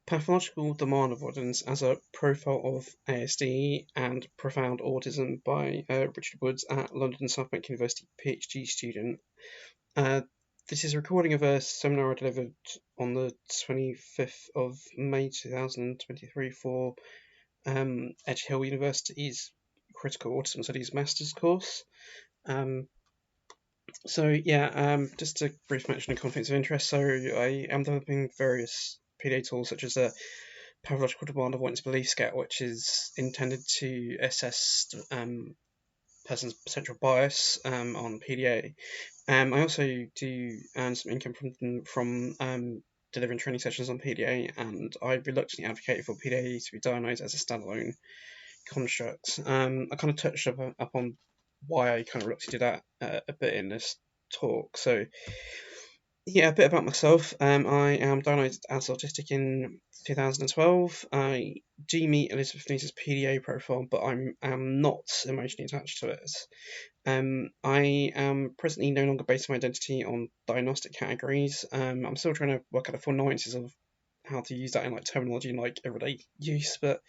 Pathological Demand-Avoidance as a Profile of ASD and Profound Autism by Richard Woods at London South Bank University, PhD student. This is a recording of a seminar I delivered on the 25th of May 2023 for Edge Hill University's Critical Autism Studies Master's course. Just a brief mention of conflicts of interest. So I am developing various PDA tools such as the Pathological Demand-Avoidance Belief Scale, which is intended to assess person's potential bias on PDA. I also do earn some income from delivering training sessions on PDA, and I reluctantly advocate for PDA to be diagnosed as a standalone construct. I kind of touched upon why I kind of reluctantly do that a bit in this talk. So yeah, a bit about myself. I am diagnosed as autistic in 2012. I do meet Elizabeth Neese's PDA profile, but I'm not emotionally attached to it. I am presently no longer basing my identity on diagnostic categories. I'm still trying to work out the full nuances of how to use that in like terminology and like everyday use, but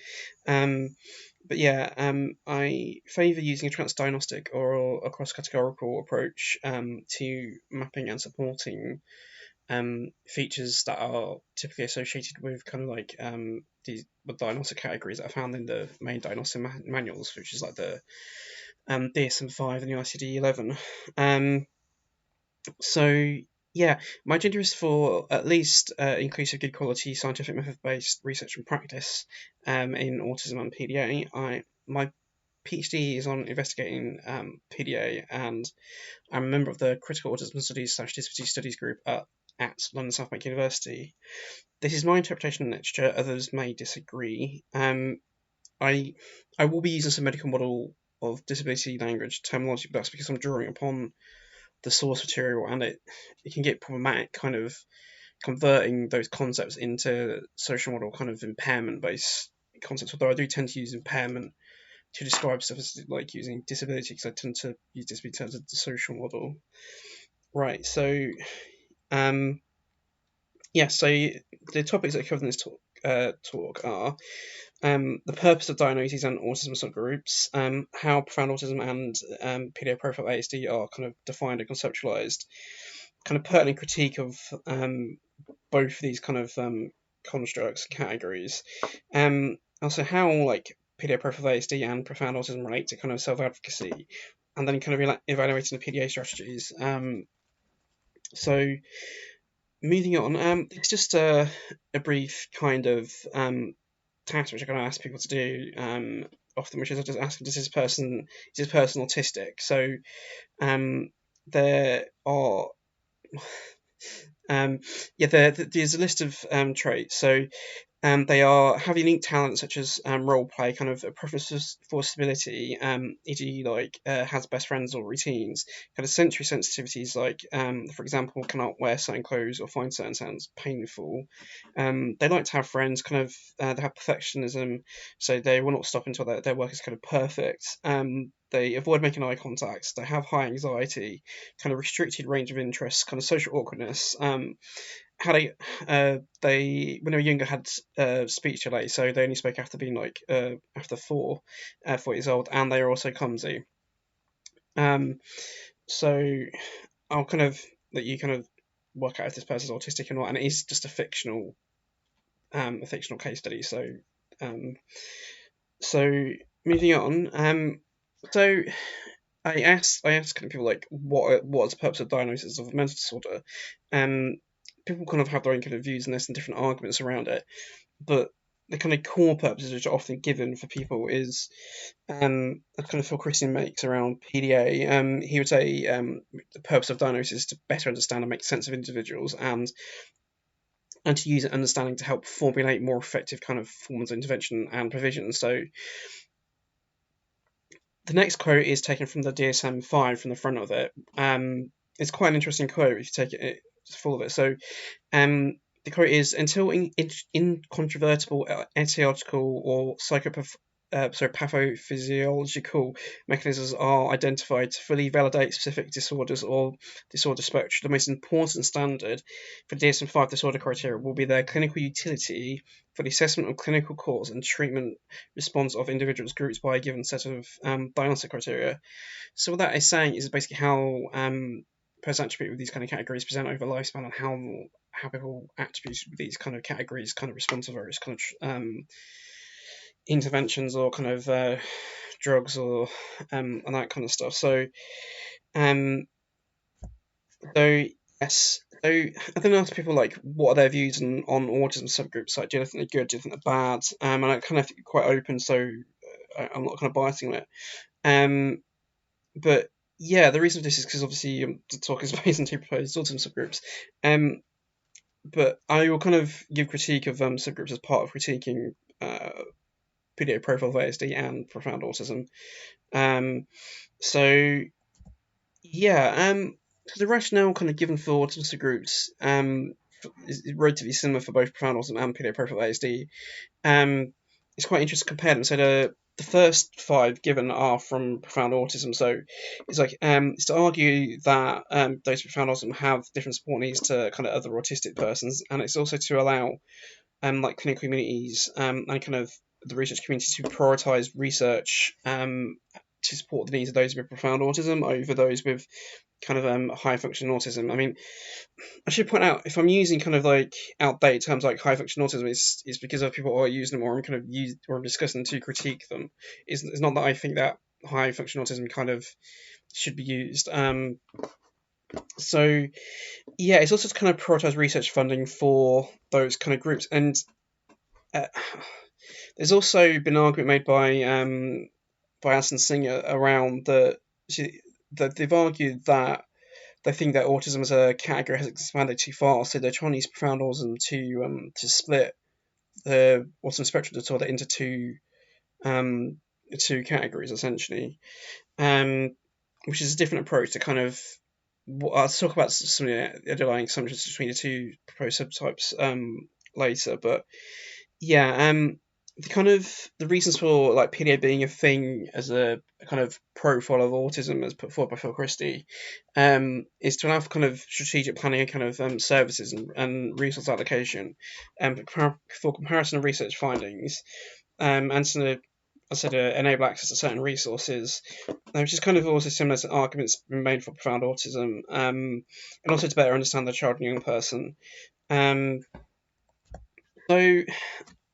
I favour using a transdiagnostic or a cross-categorical approach to mapping and supporting features that are typically associated with kind of like the diagnostic categories that are found in the main diagnostic manuals, which is like the DSM-5 and the ICD-11. My agenda is for at least inclusive, good quality, scientific method-based research and practice in autism and PDA. My PhD is on investigating PDA, and I'm a member of the Critical Autism Studies / Disability Studies group at London South Bank University. This is my interpretation of literature. Others may disagree. I will be using some medical model of disability language terminology, but that's because I'm drawing upon the source material, and it can get problematic kind of converting those concepts into social model kind of impairment based concepts, although I do tend to use impairment to describe stuff as like using disability, because I tend to use disability as a social model. Right, so so the topics that I cover in this talk are the purpose of diagnoses and autism subgroups, how profound autism and PDA Profile of ASD are kind of defined and conceptualized, kind of pertinent critique of both these kind of constructs and categories, also how like PDA Profile of ASD and profound autism relate to kind of self-advocacy, and then kind of evaluating the PDA strategies. So moving on, it's just a brief kind of task which I'm going to ask people to do often, which is I just ask, is this person autistic? So there are there's a list of traits. So they have unique talents such as role play, kind of a preference for stability, e.g. like has best friends or routines, kind of sensory sensitivities like, for example, cannot wear certain clothes or find certain sounds painful. They like to have friends, kind of they have perfectionism, so they will not stop until their work is kind of perfect. They avoid making eye contact. They have high anxiety, kind of restricted range of interests, kind of social awkwardness. How they when they were younger had speech delay, so they only spoke after being like after 4 years old, and they are also clumsy. So I'll kind of let you kind of work out if this person's autistic or not, and it is just a fictional case study. So moving on. So I asked kind of people like what's the purpose of diagnosis of a mental disorder. People kind of have their own kind of views on this and different arguments around it, but the kind of core purposes which are often given for people is a kind of Phil Christian makes around PDA. He would say the purpose of diagnosis is to better understand and make sense of individuals, and to use understanding to help formulate more effective kind of forms of intervention and provision. So the next quote is taken from the DSM-5 from the front of it. It's quite an interesting quote if you take it full of it. So the quote is, until incontrovertible etiological or pathophysiological mechanisms are identified to fully validate specific disorders or disorder spectrum. The most important standard for DSM-5 disorder criteria will be their clinical utility for the assessment of clinical cause and treatment response of individuals grouped by a given set of diagnostic criteria. So what that is saying is basically how post-attribute with these kind of categories present over lifespan, and how people attribute with these kind of categories kind of respond to various kind of interventions or kind of drugs or and that kind of stuff. So yes. So I then ask people like, what are their views on autism subgroups? Like, do you think they're good? Do you think they're bad? And I kind of think quite open, so I'm not kind of biasing on it. But yeah, the reason for this is because obviously the talk is based on two proposed autism subgroups. But I will kind of give critique of subgroups as part of critiquing PDA Profile of ASD and profound autism. So yeah, so the rationale kind of given for autism subgroups is relatively similar for both profound autism and PDA Profile of ASD. It's quite interesting to compare them. So the first 5 given are from profound autism. So it's like it's to argue that those with profound autism have different support needs to kind of other autistic persons, and it's also to allow like clinical communities and kind of the research community to prioritise research to support the needs of those with profound autism over those with kind of high functioning autism. I mean, I should point out, if I'm using kind of like outdated terms like high functioning autism, it's because of people who are using them, or I'm discussing to critique them. It's not that I think that high functioning autism kind of should be used. So yeah, it's also to kind of prioritise research funding for those kind of groups. And there's also been an argument made by Alison Singer around that they've argued that they think that autism as a category has expanded too far, so they're trying to use profound autism to split the autism spectrum disorder into two categories essentially, which is a different approach to kind of. I'll talk about some of the underlying assumptions between the two proposed subtypes later, but yeah, the reasons for like PDA being a thing as a kind of profile of autism as put forward by Phil Christie is to allow for kind of strategic planning and kind of services and resource allocation for comparison of research findings and to, I said, enable access to certain resources, which is kind of also similar to arguments been made for profound autism, and also to better understand the child and young person. So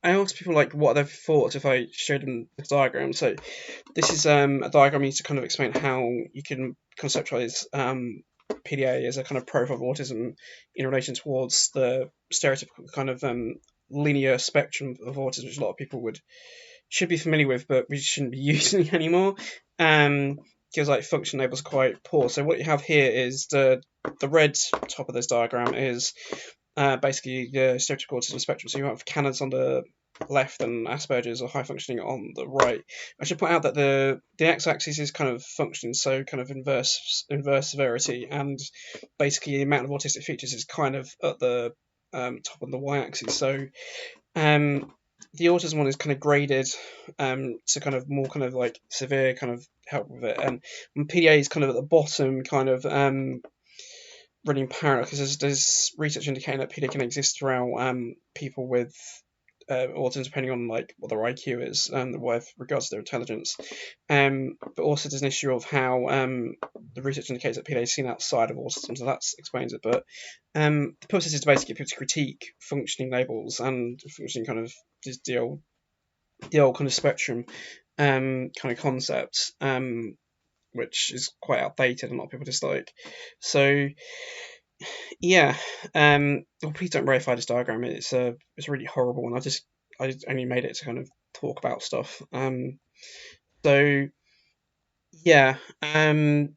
I asked people like what are their thoughts if I showed them this diagram. So this is a diagram used to kind of explain how you can conceptualize PDA as a kind of profile of autism in relation towards the stereotypical kind of linear spectrum of autism, which a lot of people should be familiar with, but we shouldn't be using anymore. Because like function labels are quite poor. So what you have here is the red top of this diagram is basically the stereotypical autism spectrum. So you have Canada's on the left and Asperger's or high functioning on the right. I should point out that the x-axis is kind of functioning, so kind of inverse severity, and basically the amount of autistic features is kind of at the top on the y-axis. So the autism one is kind of graded to kind of more kind of like severe kind of help with it, and PDA is kind of at the bottom, kind of running parallel, because there's research indicating that PDA can exist around people with autism, depending on like what their IQ is with regards to their intelligence. But also there's an issue of how the research indicates that PDA is seen outside of autism, so that explains it. But the purpose is to basically get people to critique functioning labels and functioning kind of just the old kind of spectrum kind of concept, which is quite outdated and a lot of people dislike. So yeah, please don't verify this diagram. It's a really horrible one. I only made it to kind of talk about stuff. So yeah, so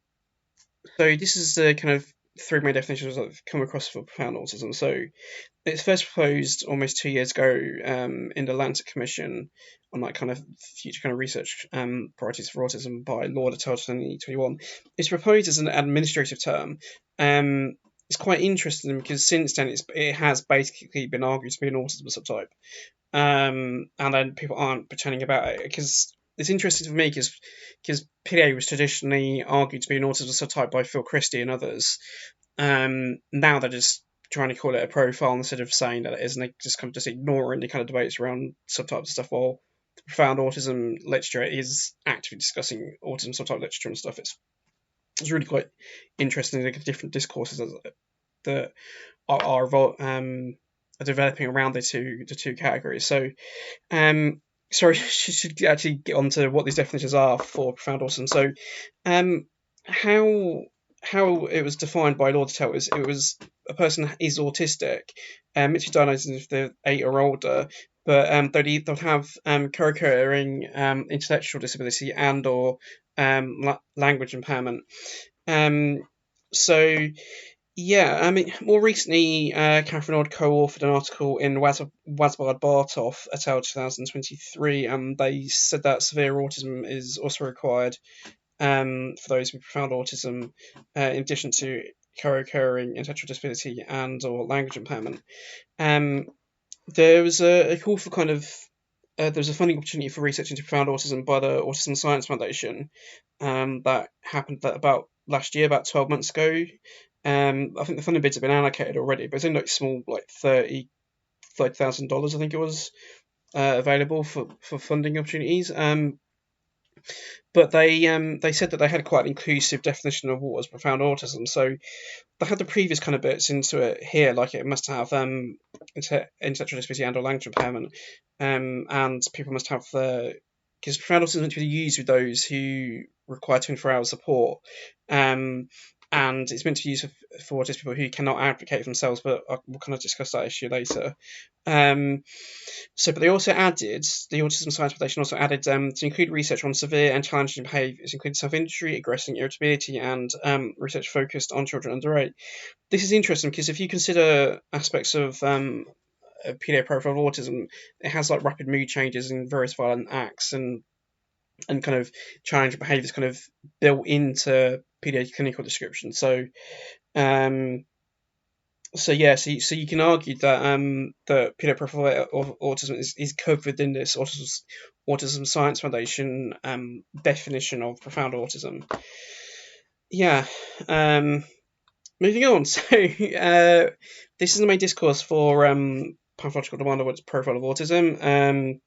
this is the kind of 3 main definitions I've come across for profound autism. So it's first proposed almost 2 years ago in the Lancet Commission on like kind of future kind of research priorities for autism by Law 2021. It's proposed as an administrative term, it's quite interesting because since then it has basically been argued to be an autism subtype, and then people aren't pretending about it because it's interesting for me because PDA was traditionally argued to be an autism subtype by Phil Christie and others. Now they're just trying to call it a profile instead of saying that it isn't. They just kind of just ignoring the kind of debates around subtypes and stuff. While the profound autism literature is actively discussing autism subtype literature and stuff. It's really quite interesting. The different discourses that are developing around the two categories. So, sorry, should actually get on to what these definitions are for profound autism. So, how it was defined by law to tell is it was a person is autistic, it's diagnosed if they're 8 or older, but they'll have co-occurring intellectual disability and or language impairment. So yeah, I mean, more recently, Catherine Odd co-authored an article in Wasbard Bartoff et al. 2023, and they said that severe autism is also required for those with profound autism, in addition to co-occurring intellectual disability and or language impairment. There was a call for kind of there was a funding opportunity for research into profound autism by the Autism Science Foundation that happened about last year, about 12 months ago. I think the funding bids have been allocated already, but it's only like small, like $30,000, I think it was, available for funding opportunities. But they said that they had quite an inclusive definition of what was profound autism. So they had the previous kind of bits into it here, like it must have intellectual disability and or language impairment, and people must have because profound autism is meant to be used with those who require 24-hour support, and it's meant to be used for autistic people who cannot advocate for themselves, but we'll kind of discuss that issue later. But they also added, the Autism Science Foundation also added to include research on severe and challenging behaviours, including self-injury, aggression, irritability, and research focused on children under 8. This is interesting because if you consider aspects of a PDA profile of autism, it has like rapid mood changes and various violent acts and kind of challenging behaviours kind of built into PDA clinical description. So you can argue that the PDA Profile of Autism is covered within this Autism Science Foundation definition of profound autism. Yeah. Moving on. So this is the main discourse for Pathological Demand-Avoidance Profile of Autism.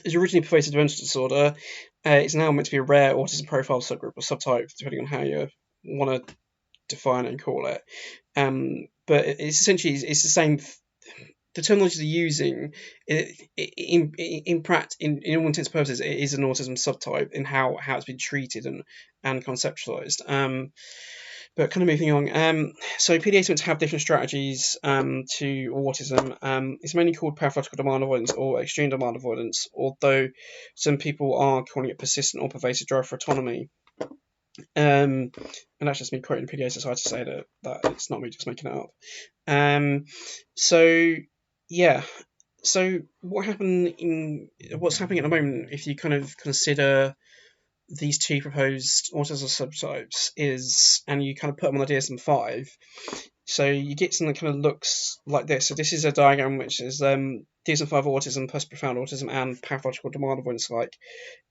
It's originally pervasive developmental disorder. It's now meant to be a rare autism profile subgroup or subtype, depending on how you want to define it and call it. But it's essentially the same. The terminology they're using, in all intents and purposes, it is an autism subtype in how it's been treated and conceptualized. But kind of moving on. So PDA is meant to have different strategies to autism. It's mainly called pathological demand avoidance or extreme demand avoidance, although some people are calling it persistent or pervasive drive for autonomy. And that's just me quoting PDA Society to say that it's not me just making it up. So what's happening at the moment, if you kind of consider these two proposed autism subtypes, and you kind of put them on the DSM-5, so you get something that kind of looks like this. So this is a diagram which is DSM-5 autism plus profound autism and pathological demand avoidance, like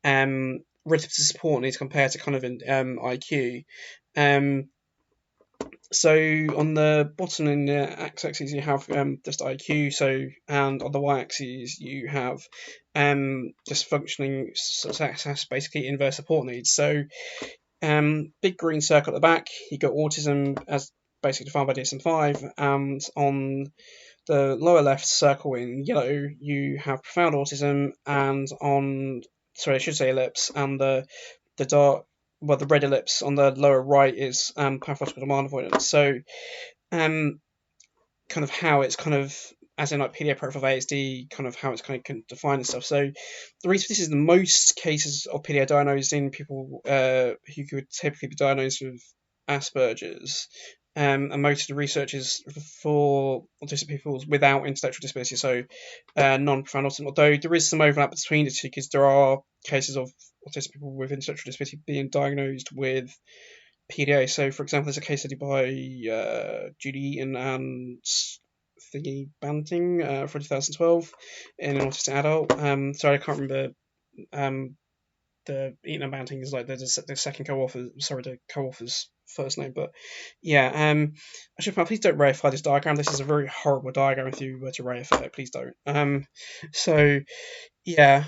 relative to support needs compared to kind of IQ. So on the bottom in the x-axis you have just IQ, and on the y-axis you have just functioning success, basically inverse support needs. So big green circle at the back, you got autism as basically defined by DSM-5, and on the lower left circle in yellow you have profound autism, and I should say ellipse, and the red ellipse on the lower right is pathological demand avoidance. So kind of how it's kind of, as in like PDA Profile of ASD, kind of how it's kind of defined and stuff. So the reason for this is the most cases of PDA diagnosed in people who could typically be diagnosed with Asperger's, and most of the research is for autistic people without intellectual disability, so non-profound autism, although there is some overlap between the two because there are cases of autistic people with intellectual disability being diagnosed with PDA. So, for example, there's a case study by Judy Eaton and Thingy Banting for 2012 in an autistic adult. Sorry, I can't remember. The Eaton and Banting is like the second co-author. Sorry, the co-author's first name, but yeah. I should please don't reify this diagram. This is a very horrible diagram. If you were to reify it, please don't. So yeah.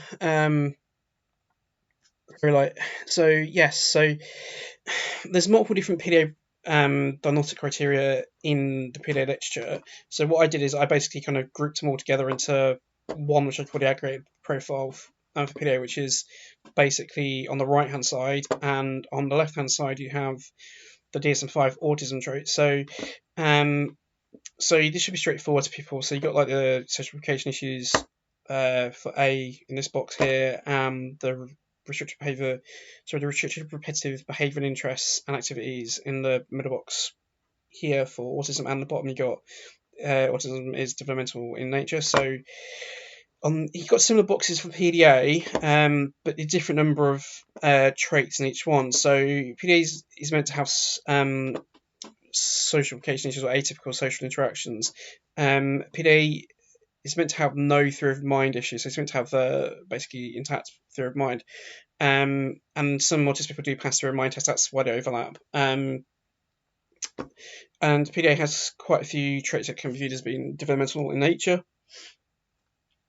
So yes. So there's multiple different PDA diagnostic criteria in the PDA literature. So what I did is I basically kind of grouped them all together into one, which I call the aggregate profile for PDA, which is basically on the right hand side, and on the left hand side you have the DSM-5 autism traits. So this should be straightforward to people. So you got like the social communication issues for A in this box here, the restricted repetitive behaviour and interests and activities in the middle box here for autism, and the bottom you got autism is developmental in nature. So you've got similar boxes for PDA, but a different number of traits in each one. So PDA is meant to have social communication issues or atypical social interactions. PDA is meant to have no theory of mind issues, so it's meant to have basically intact theory of mind. And some autistic people do pass theory of mind tests, that's why they overlap. And PDA has quite a few traits that can be viewed as being developmental in nature,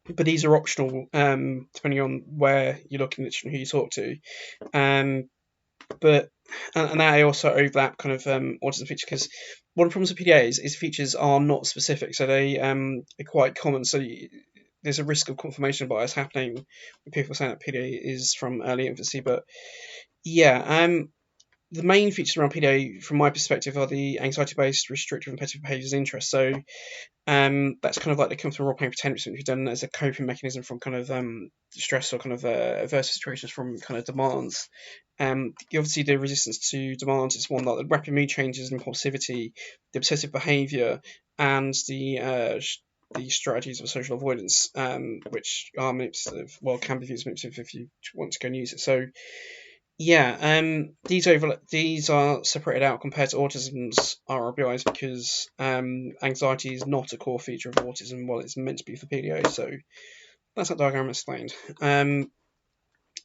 but these are optional depending on where you're looking at and who you talk to. But they also overlap kind of autism features, because one of the problems with PDA is features are not specific, so they are quite common. So there's a risk of confirmation bias happening with people saying that PDA is from early infancy. But yeah, the main features around PDA, from my perspective, are the anxiety-based, restrictive, repetitive behaviours and interests. So that's kind of like they come through role-playing pretend, which we've done as a coping mechanism from kind of stress or kind of adverse situations from kind of demands. Obviously, the resistance to demands is one, like the rapid mood changes and impulsivity, the obsessive behaviour, and the strategies of social avoidance, which are manipulative, can be used manipulative if you want to go and use it. So yeah, these are separated out compared to autism's RRBIs because anxiety is not a core feature of autism, while it's meant to be for PDA. So that's that diagram explained.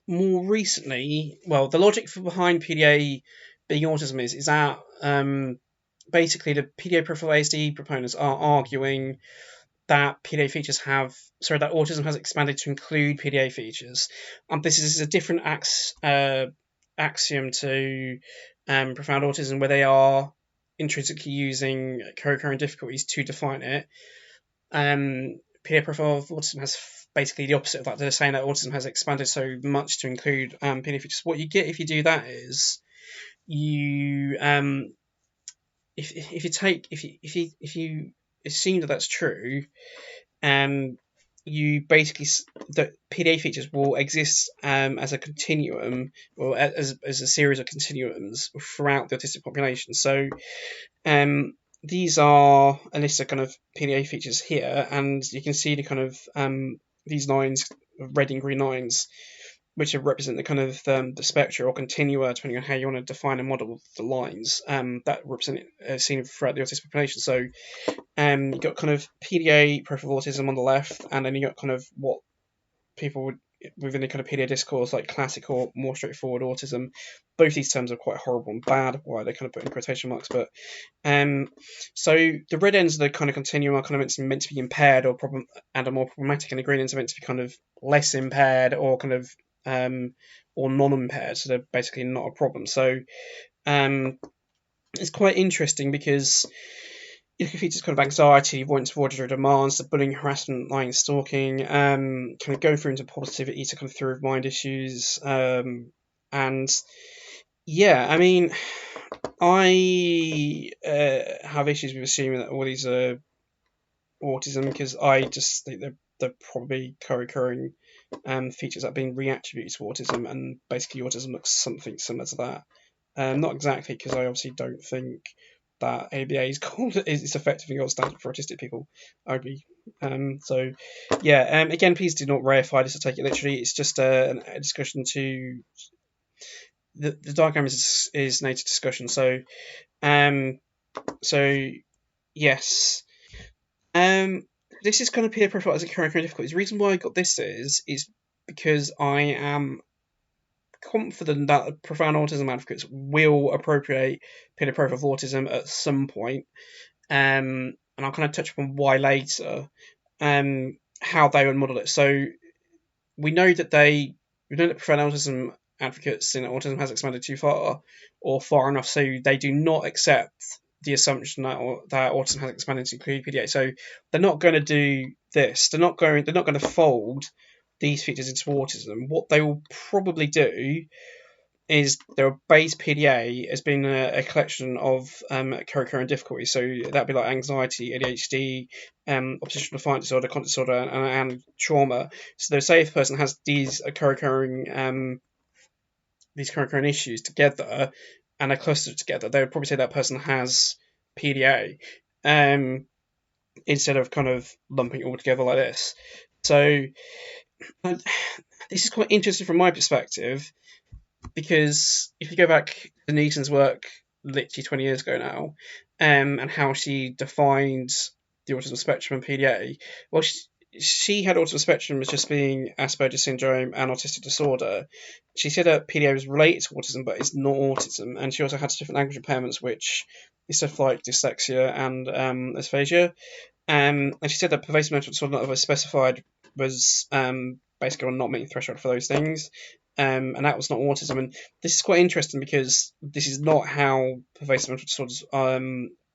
More recently, the logic behind PDA being autism is that basically the PDA Profile of ASD proponents are arguing that that autism has expanded to include PDA features. This is a different axiom to profound autism, where they are intrinsically using co-occurring difficulties to define it. PDA Profile of Autism has basically the opposite of that. They're saying that autism has expanded so much to include PDA features. What you get if you do that is you if you assume that that's true, you basically the PDA features will exist as a continuum, or as a series of continuums throughout the autistic population. So these are a list of kind of PDA features here, and you can see the kind of these lines, red and green lines, which represent the kind of the spectra or continua, depending on how you want to define and model the lines that represent seen throughout the autistic population. So you've got kind of PDA Profile of Autism on the left, and then you got kind of what people would within the kind of PDA discourse like classic or more straightforward autism. Both these terms are quite horrible and bad, why they kind of put in quotation marks. But so the red ends of the kind of continuum are kind of meant to be impaired or are more problematic, and the green ends are meant to be kind of less impaired or kind of or non-impaired, so they're basically not a problem. So it's quite interesting because you can features kind of anxiety, avoidance of order demands, the bullying, harassment, lying, stalking, kind of go through into positivity to kind of theory of mind issues, and yeah, I mean, I have issues with assuming that all these are autism, because I just think they're probably co-occurring features that are being reattributed to autism, and basically autism looks something similar to that. Not exactly, because I obviously don't think that ABA is effectively gold standard for autistic people. I agree. So yeah, again, please do not reify this or take it literally. It's just a discussion to the diagram is native discussion. So yes. This is kind of PDA Profile as a current difficulty. The reason why I got this is because I am confident that profound autism advocates will appropriate PDA Profile of Autism at some point. And I'll kind of touch upon why later. How they would model it. So we know that profound autism advocates in autism has expanded too far or far enough so they do not accept the assumption that autism has expanded to include PDA. So they're not going to do this. They're not going to fold these features into autism. What they will probably do is their base PDA as being a collection of co-occurring difficulties. So that'd be like anxiety, ADHD, oppositional defiant disorder, conduct disorder, and trauma. So they'll say if a person has these co-occurring issues together and are clustered together, they would probably say that person has PDA, instead of kind of lumping it all together like this. So this is quite interesting from my perspective, because if you go back to Neeson's work literally 20 years ago now, and how she defined the autism spectrum and PDA, well, she had autism spectrum as just being Asperger's syndrome and autistic disorder. She said that PDA was related to autism, but it's not autism, and she also had different language impairments, which is stuff like dyslexia and dysphagia. And she said that pervasive mental disorder that was specified was basically on not meeting threshold for those things. And that was not autism. And this is quite interesting because this is not how pervasive mental disorders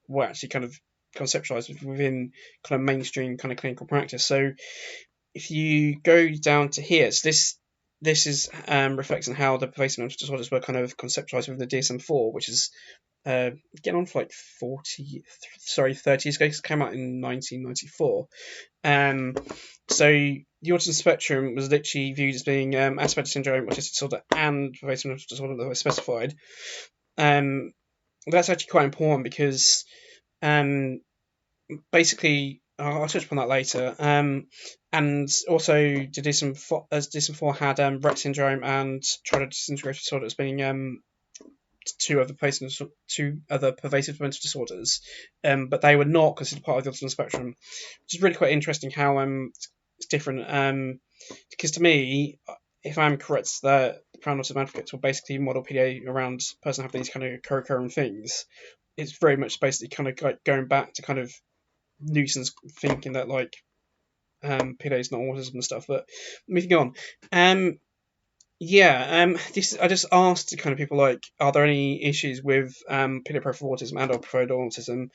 were actually kind of conceptualized within kind of mainstream kind of clinical practice. So if you go down to here, so this is reflecting how the pervasive mental disorders were kind of conceptualized within the DSM-4, which is getting on for like 30 years ago. It came out in 1994. So the autism spectrum was literally viewed as being Asperger's syndrome, autistic disorder, and pervasive mental disorder that were specified. That's actually quite important because basically, I'll touch upon that later. And also, the DSM-4 had Rett syndrome and triad disintegrative disorder as being two other pervasive mental disorders, but they were not considered part of the autism spectrum, which is really quite interesting how it's different. Because to me, if I'm correct, that profound autism advocates will basically model PDA around a person having these kind of co-occurring things. It's very much basically kind of like going back to kind of Newton's thinking that like PDA is not autism and stuff. But moving on, I just asked kind of people like, are there any issues with PDA Profile of Autism and/or Preferred Autism?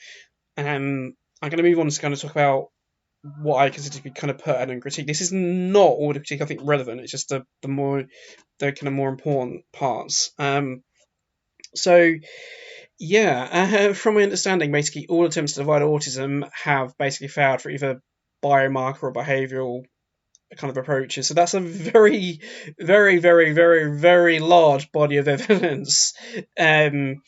I'm going to move on to kind of talk about what I consider to be kind of pertinent and critique. This is not all the critique I think relevant. It's just the kind of more important parts. From my understanding, basically all attempts to divide autism have basically failed for either biomarker or behavioural kind of approaches. So that's a very, very, very, very, very large body of evidence. I mean,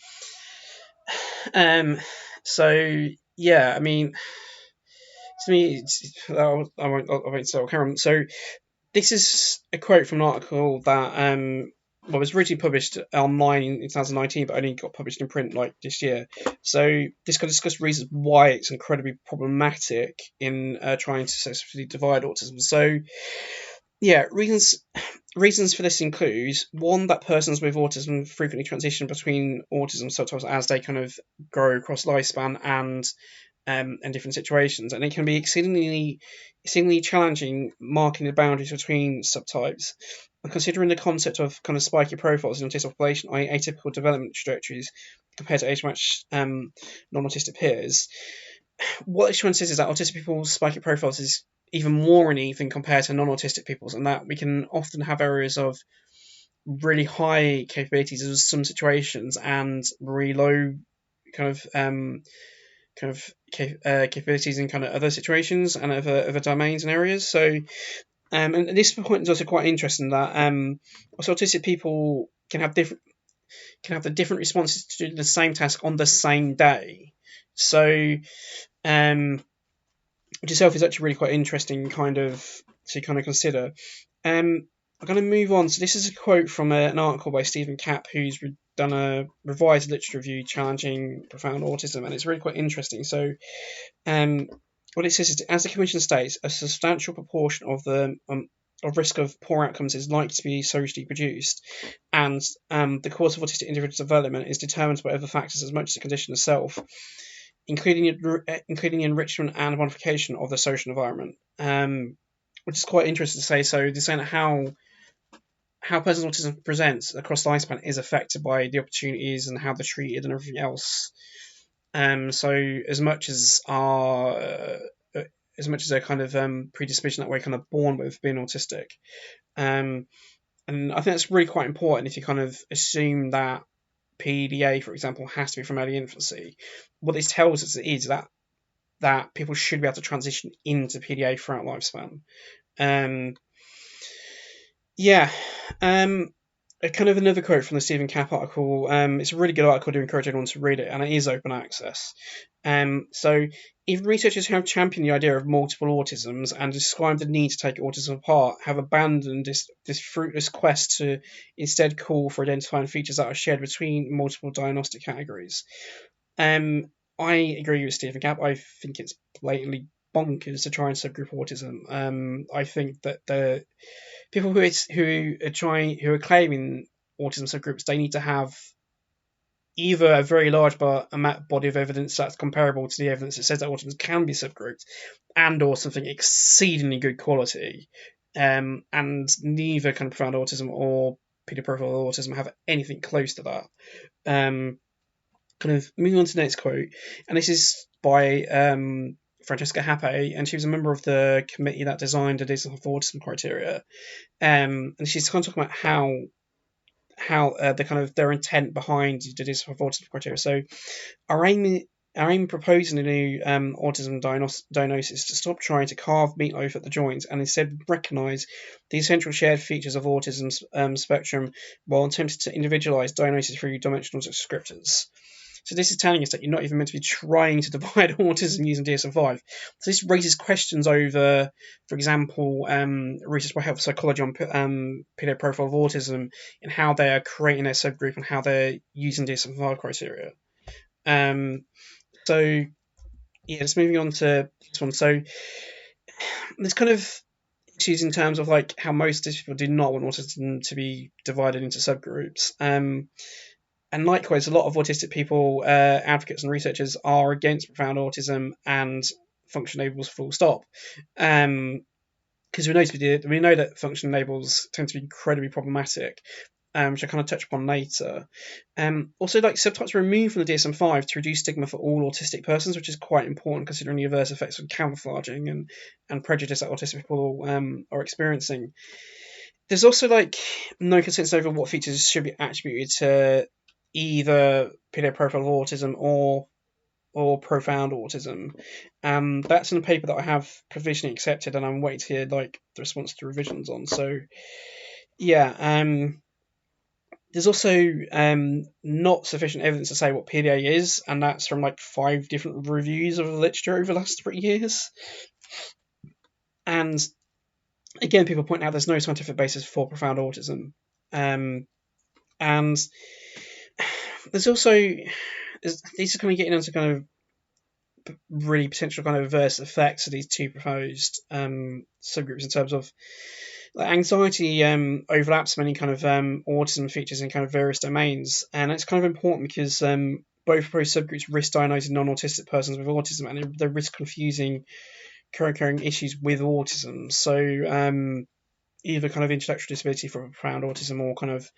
to me, I won't say Karen. So this is a quote from an article that was originally published online in 2019, but only got published in print like this year. So this can discuss reasons why it's incredibly problematic in trying to successfully divide autism. So reasons for this include one, that persons with autism frequently transition between autism subtypes as they kind of grow across lifespan and different situations, and it can be exceedingly challenging marking the boundaries between subtypes. And considering the concept of kind of spiky profiles in the autistic population, i.e. atypical development trajectories compared to age-matched non-autistic peers, what this one says is that autistic people's spiky profiles is even more uneven compared to non-autistic people's, and that we can often have areas of really high capabilities in some situations and really low capabilities in kind of other situations and other domains and areas. So, and this point is also quite interesting that also autistic people can have the different responses to do the same task on the same day. So, which itself is actually really quite interesting to consider. I'm going to move on. So this is a quote from an article by Stephen Kapp, who's done a revised literature review challenging profound autism, and it's really quite interesting. So, what it says is, as the Commission states, a substantial proportion of the of risk of poor outcomes is likely to be socially produced, and the course of autistic individual development is determined by other factors as much as the condition itself, including enrichment and modification of the social environment. Which is quite interesting to say. So they're saying how person's autism presents across the lifespan is affected by the opportunities and how they're treated and everything else. So as much as they're kind of predisposition that we're kind of born with being autistic, and I think that's really quite important if you kind of assume that PDA, for example, has to be from early infancy. What this tells us is that people should be able to transition into PDA throughout lifespan. Yeah. A kind of another quote from the Stephen Kapp article. It's a really good article to encourage everyone to read it, and it is open access. So, even researchers who have championed the idea of multiple autisms and described the need to take autism apart have abandoned this fruitless quest to instead call for identifying features that are shared between multiple diagnostic categories. I agree with Stephen Kapp. I think it's blatantly bonkers to try and subgroup autism. I think that the people who are claiming autism subgroups, they need to have either a very large body of evidence that's comparable to the evidence that says that autism can be subgrouped, and or something exceedingly good quality. And neither kind of profound autism or PDA Profile of Autism have anything close to that. Kind of moving on to the next quote, and this is by Francesca Happe, and she was a member of the committee that designed the Autism for Autism criteria. And she's kind of talking about how the kind of their intent behind the Autism for Autism criteria. So our aim in proposing a new autism diagnosis is to stop trying to carve meatloaf at the joints and instead recognise the essential shared features of autism spectrum while attempting to individualise diagnosis through dimensional descriptors. So this is telling us that you're not even meant to be trying to divide autism using DSM-5. So this raises questions over, for example, research by health psychology on PDA Profile of Autism and how they are creating their subgroup and how they're using DSM-5 criteria. So yeah, just moving on to this one. So there's kind of issues in terms of like how most people do not want autism to be divided into subgroups. And likewise, a lot of autistic people, advocates and researchers, are against profound autism and function labels full stop. Because we know that function labels tend to be incredibly problematic, which I kind of touch upon later. Also, like subtypes are removed from the DSM-5 to reduce stigma for all autistic persons, which is quite important considering the adverse effects of camouflaging and prejudice that autistic people are experiencing. There's also like no consensus over what features should be attributed to either PDA Profile of Autism or profound autism. That's in a paper that I have provisionally accepted, and I'm waiting to hear like the response to revisions on. So yeah, there's also not sufficient evidence to say what PDA is, and that's from like 5 different reviews of the literature over the last 3 years. And again, people point out there's no scientific basis for profound autism. And there's also, these are kind of getting into kind of really potential kind of adverse effects of these 2 proposed subgroups in terms of like anxiety overlaps many kind of autism features in kind of various domains, and it's kind of important because both proposed subgroups risk diagnosing non-autistic persons with autism, and they risk confusing co-occurring issues with autism. So either kind of intellectual disability for profound autism or kind of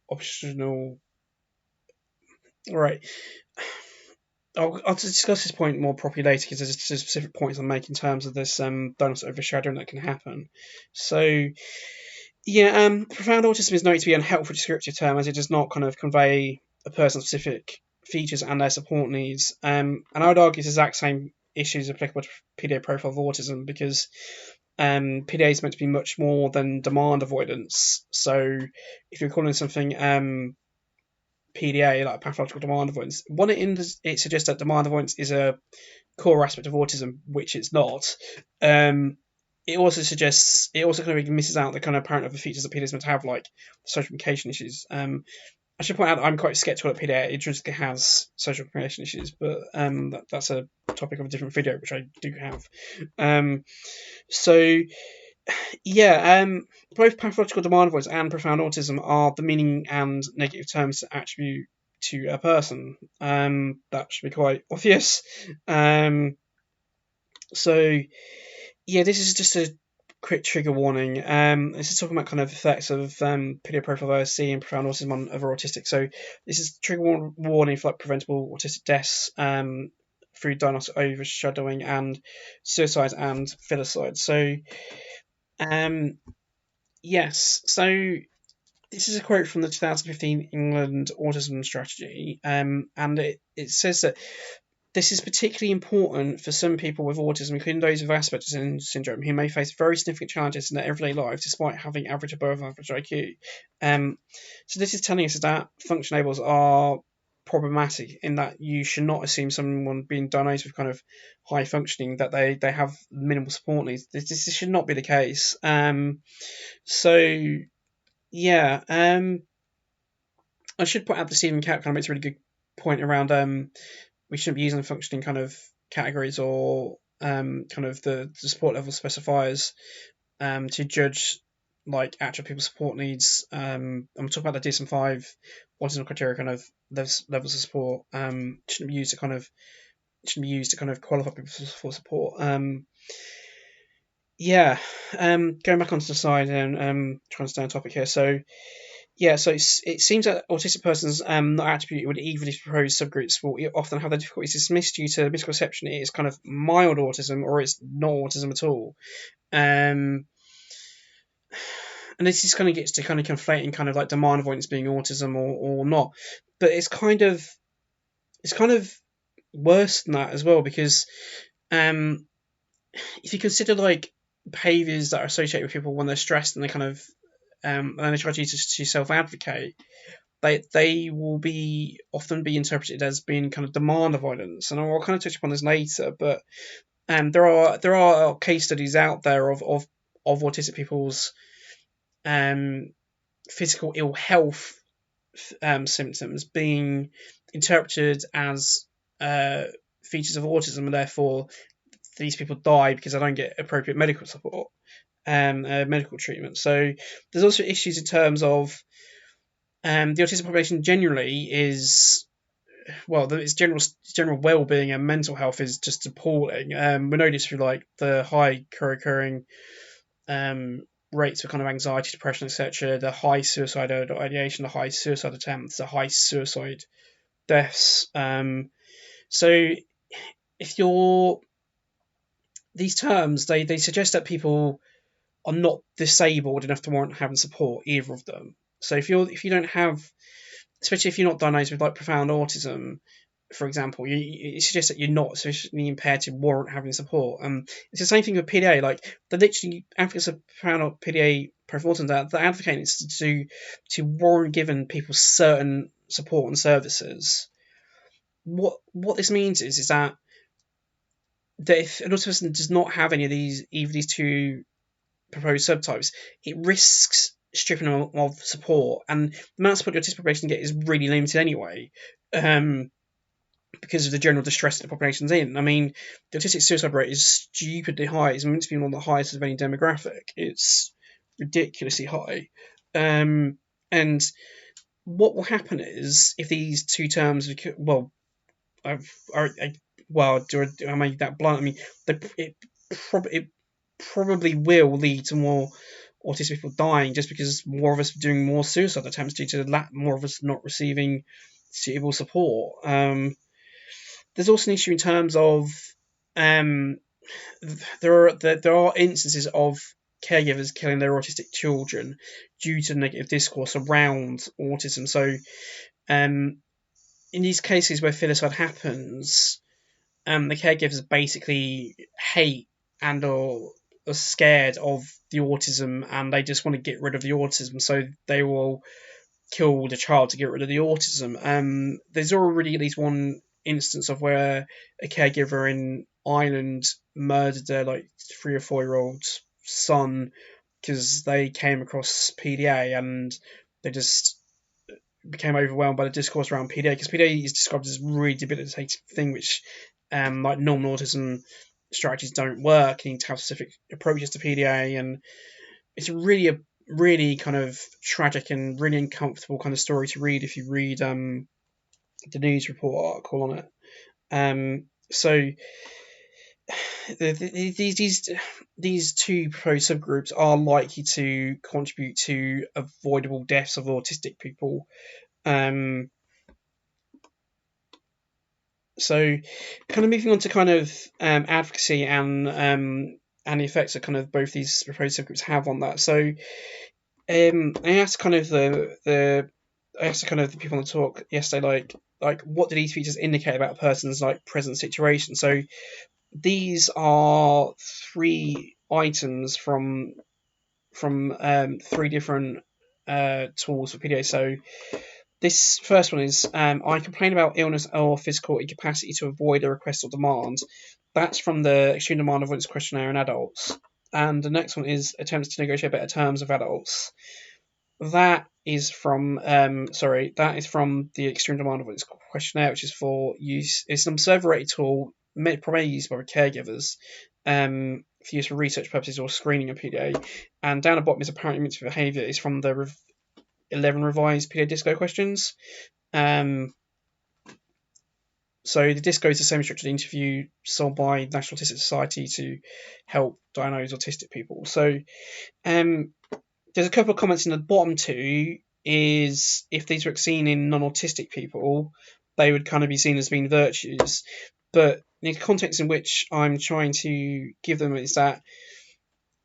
optional. All right. I'll discuss this point more properly later because there's specific points I'm making in terms of this diagnostic overshadowing that can happen. So, yeah, profound autism is noted to be an unhelpful descriptive term as it does not kind of convey a person's specific features and their support needs. And I would argue the exact same issues applicable to PDA Profile of Autism because PDA is meant to be much more than demand avoidance. So, if you're calling something PDA, like pathological demand avoidance, it suggests that demand avoidance is a core aspect of autism, which it's not. it also suggests, it also kind of misses out the kind of apparent other features that PDA is meant to have, like social communication issues. I should point out that I'm quite skeptical that PDA intrinsically has social communication issues, but that's a topic of a different video, which I do have. So yeah, both pathological demand avoidance and profound autism are the meaning and negative terms to attribute to a person. That should be quite obvious. So yeah, this is just a quick trigger warning. This is talking about kind of effects of PDA Profile of ASD and profound autism on other autistic. So this is trigger warning for like preventable autistic deaths through diagnostic overshadowing and suicide and filicide. So yes, so this is a quote from the 2015 England Autism Strategy, and it says that this is particularly important for some people with autism, including those with Asperger's syndrome, who may face very significant challenges in their everyday life despite having average above average IQ. So this is telling us that function labels are problematic in that you should not assume someone being diagnosed with kind of high functioning that they have minimal support needs. This should not be the case. So yeah, I should point out that Stephen Cat kind of makes a really good point around we shouldn't be using functioning kind of categories or kind of the support level specifiers to judge like actual people's support needs. I'm talking about the DSM-5 autism criteria kind of levels of support. Shouldn't be used to kind of qualify people for support. Yeah, going back onto the slide and trying to stay on topic here. So yeah, so it seems that autistic persons not attributed with either of these proposed subgroups will often have their difficulties dismissed due to misconception it is kind of mild autism or it's not autism at all. And this is kind of gets to kind of conflating kind of like demand avoidance being autism or not. But it's kind of worse than that as well, because if you consider like behaviors that are associated with people when they're stressed and they kind of and they try to self-advocate, they will often be interpreted as being kind of demand avoidance, and I'll kind of touch upon this later. But there are case studies out there of autistic people's physical ill health symptoms being interpreted as features of autism, and therefore these people die because they don't get appropriate medical support and medical treatment. So there's also issues in terms of the autistic population generally is, well, its general well-being and mental health is just appalling. We know this through like the high co-occurring rates for kind of anxiety, depression, etc., the high suicidal ideation, the high suicide attempts, the high suicide deaths. So if you're these terms, they suggest that people are not disabled enough to warrant having support, either of them. So if you don't have, especially if you're not diagnosed with like profound autism, for example, it suggests that you're not sufficiently impaired to warrant having support. It's the same thing with PDA. Like the literally advocates of profound PDA profile autism that they're advocating to warrant giving people certain support and services. What this means is that if an autistic person does not have any of either of these two proposed subtypes, it risks stripping them of support, and the amount of support the autistic population get is really limited anyway, because of the general distress that the population's in. I mean, the autistic suicide rate is stupidly high. It's meant to be one of the highest of any demographic. It's ridiculously high. And what will happen is, if these two terms, well, do I make that blunt? I mean, it probably will lead to more autistic people dying, just because more of us are doing more suicide attempts due to more of us not receiving suitable support. There's also an issue in terms of there are instances of caregivers killing their autistic children due to negative discourse around autism. So in these cases where filicide happens, the caregivers basically hate and are scared of the autism, and they just want to get rid of the autism, so they will kill the child to get rid of the autism. There's already at least one instance of where a caregiver in Ireland murdered their like 3 or 4 year old son because they came across PDA and they just became overwhelmed by the discourse around PDA, because PDA is described as a really debilitating thing, which like normal autism strategies don't work. You need to have specific approaches to PDA, and it's really a really kind of tragic and really uncomfortable kind of story to read if you read the news report article on it. So these two proposed subgroups are likely to contribute to avoidable deaths of autistic people. So kind of moving on to kind of advocacy and the effects that kind of both these proposed subgroups have on that. So I asked kind of the people on the talk yesterday, like what do these features indicate about a person's like present situation? So these are 3 items from three different tools for PDA. So this first one is I complain about illness or physical incapacity to avoid a request or demand. That's from the Extreme Demand-Avoidance questionnaire in adults. And the next one is attempts to negotiate better terms with adults. That is from that is from the Extreme Demand-Avoidance questionnaire, which is for use. It's an observer-rated tool, primarily used by caregivers, for use for research purposes or screening of PDA. And down the bottom is apparent image behaviour. Is from the 11 revised PDA Disco questions. So the Disco is a semi-structured interview sold by National Autistic Society to help diagnose autistic people. So there's a couple of comments in the bottom 2. Is if these were seen in non-autistic people, they would kind of be seen as being virtues. But the context in which I'm trying to give them is that,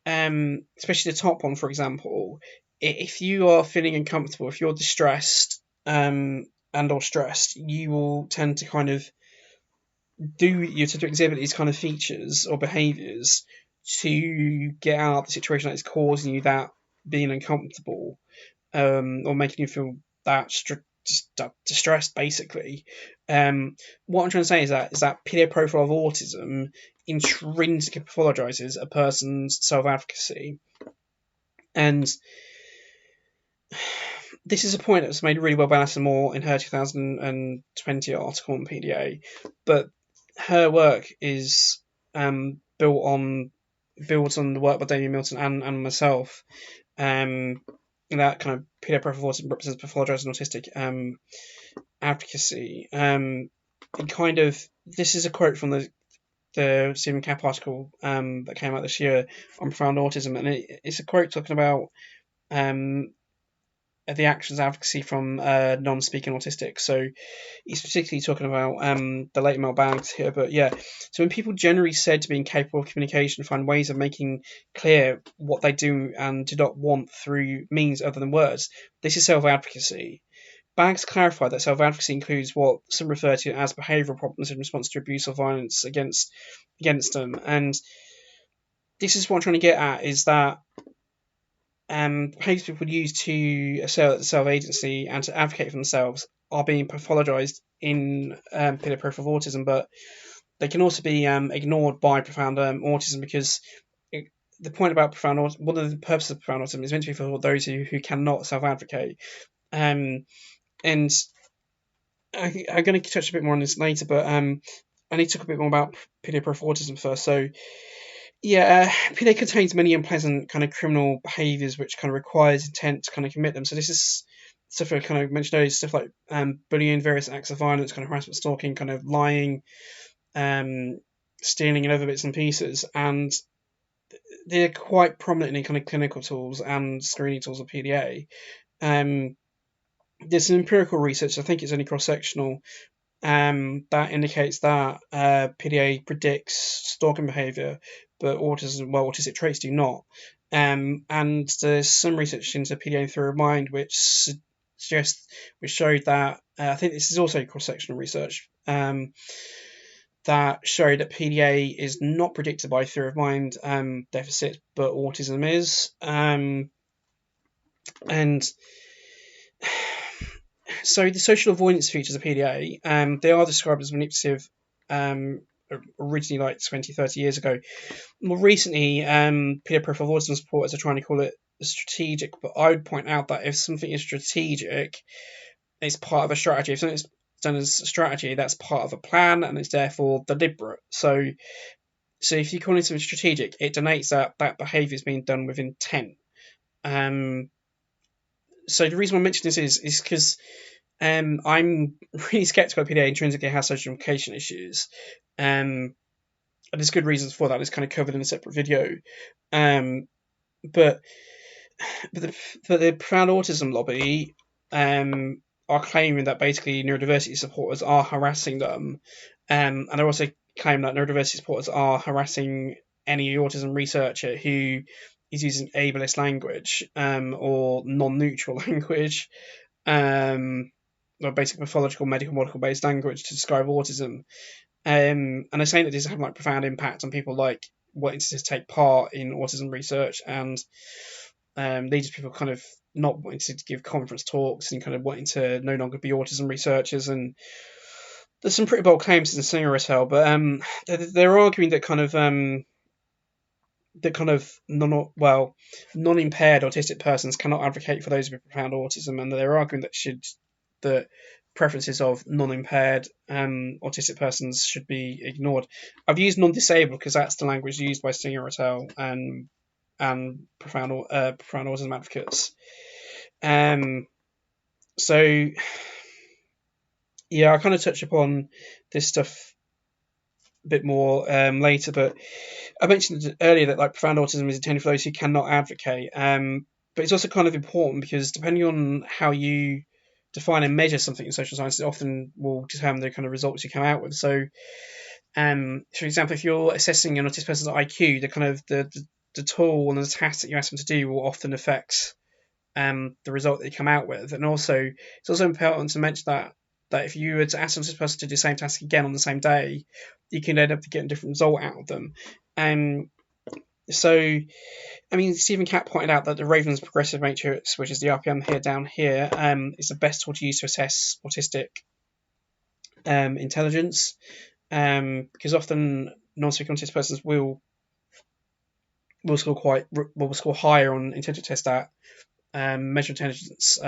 especially the top one, for example, if you are feeling uncomfortable, if you're distressed and or stressed, you will tend to kind of to exhibit these kind of features or behaviours to get out of the situation that is causing you that being uncomfortable, or making you feel that distressed, basically. What I'm trying to say is that PDA Profile of Autism intrinsically pathologizes a person's self-advocacy. And this is a point that was made really well by Alison Moore in her 2020 article on PDA, but her work is built on the work by Damien Milton and myself. That kind of PDA Profile of Autism represents pathologizing autistic advocacy. And kind of, this is a quote from the Stephen Kapp article that came out this year on profound autism, and it's a quote talking about the actions advocacy from non-speaking autistic. So he's particularly talking about the late male bags here. But yeah, so when people generally said to be incapable of communication find ways of making clear what they do and do not want through means other than words, this is self-advocacy. Baggs clarified that self-advocacy includes what some refer to as behavioural problems in response to abuse or violence against them. And this is what I'm trying to get at, is that behaviours people use to assert self-agency and to advocate for themselves are being pathologized in PDA Profile of Autism, but they can also be ignored by profound autism, because the point about profound autism, one of the purposes of profound autism is meant to be for those who cannot self-advocate. And I'm going to touch a bit more on this later, but I need to talk a bit more about PDA Profile of Autism first. So yeah, PDA contains many unpleasant kind of criminal behaviours which kind of requires intent to kind of commit them. So this is stuff I kind of mentioned earlier, stuff like bullying, various acts of violence, kind of harassment, stalking, kind of lying, stealing, and other bits and pieces. And they're quite prominent in kind of clinical tools and screening tools of PDA. There's some empirical research, I think it's only cross-sectional, that indicates that PDA predicts stalking behaviour, but autistic traits do not. And there's some research into PDA theory of mind which showed that I think this is also cross-sectional research that showed that PDA is not predicted by theory of mind deficit, but autism is. And so the social avoidance features of PDA, they are described as manipulative originally like 20, 30 years ago. More recently, PDA Profile of Autism supporters are trying to call it strategic, but I would point out that if something is strategic, it's part of a strategy. If something's done as a strategy, that's part of a plan, and it's therefore deliberate. So if you call it something strategic, it denotes that behaviour is being done with intent. So the reason I mention this is because I'm really sceptical of PDA intrinsically has social implication issues. And there's good reasons for that. It's kind of covered in a separate video. But the profound autism lobby are claiming that basically neurodiversity supporters are harassing them, and they're also claiming that neurodiversity supporters are harassing any autism researcher who is using ableist language or non-neutral language, or basically pathological medical model based language to describe autism. And they're saying that this is having like profound impact on people like wanting to take part in autism research, and leads to people kind of not wanting to give conference talks and kind of wanting to no longer be autism researchers. And there's some pretty bold claims in the singer as hell, but they're arguing that kind of non-impaired autistic persons cannot advocate for those with profound autism, and they're arguing that preferences of non-impaired autistic persons should be ignored. I've used non-disabled because that's the language used by Singer et al. And profound autism advocates. So yeah, I'll kind of touch upon this stuff a bit more later, but I mentioned earlier that like profound autism is intended for those who cannot advocate. But it's also kind of important because depending on how you define and measure something in social sciences, it often will determine the kind of results you come out with. So, for example, if you're assessing an autistic person's IQ, the kind of the tool and the task that you ask them to do will often affect the result that you come out with. And also, it's also important to mention that if you were to ask this person to do the same task again on the same day, you can end up getting a different result out of them. So, I mean, Stephen Catt pointed out that the Raven's progressive matrix, which is the RPM here down here, is the best tool to use to assess autistic intelligence, because often non-speaking autistic persons will score higher on intelligence test at measure intelligence